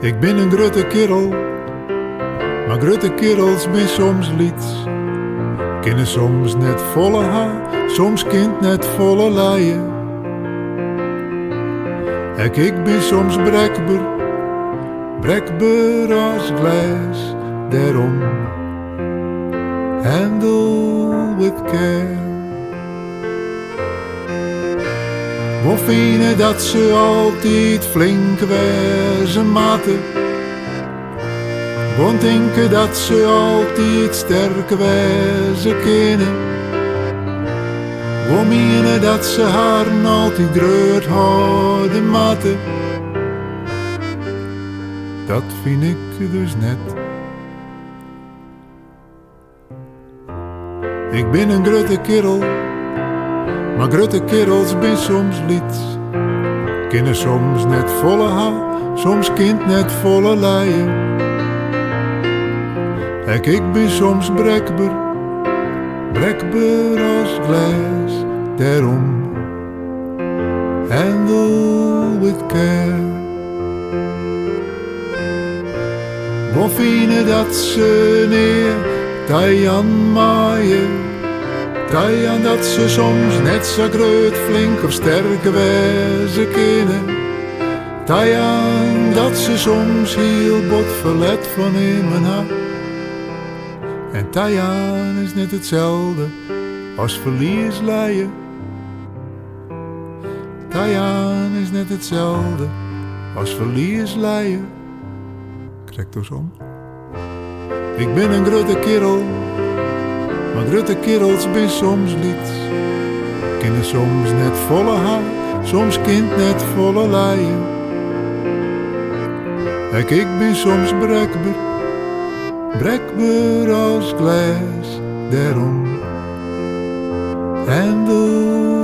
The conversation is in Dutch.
Ik ben een grote kerel, maar grote kerels ben soms lieds. Kunnen soms net volle haar, soms kind net volle leien. Ik ben soms brekbaar, brekbaar als glas. Daarom handle with care. We vinden dat ze altijd flink wezen maten. We denken dat ze altijd sterk wezen kunnen. We menen dat ze haar altijd dreut houden maten. Dat vind ik dus net. Ik ben een grote kerel, maar grote kerels ben soms lieds. Kunnen soms net volle haar, soms kind net volle leien. Ik ben soms brekbaar, brekbaar als glas. Daarom handle with care. We vinden dat ze neer Tajan maaien. Tajan dat ze soms net zo groot, flink of sterk wezen kunnen. Tajan dat ze soms heel bot verlet van in mijn hart. En Tajan is net hetzelfde als verlies leien. Tajan is net hetzelfde als verlies leien. Krijg dus om. Ik ben een grote kerel, maar grote kerels ben soms lieds. Kunnen soms net volle haar, soms kind net volle leien. Ik ben soms brekbaar, brekbaar als glas. Daarom handle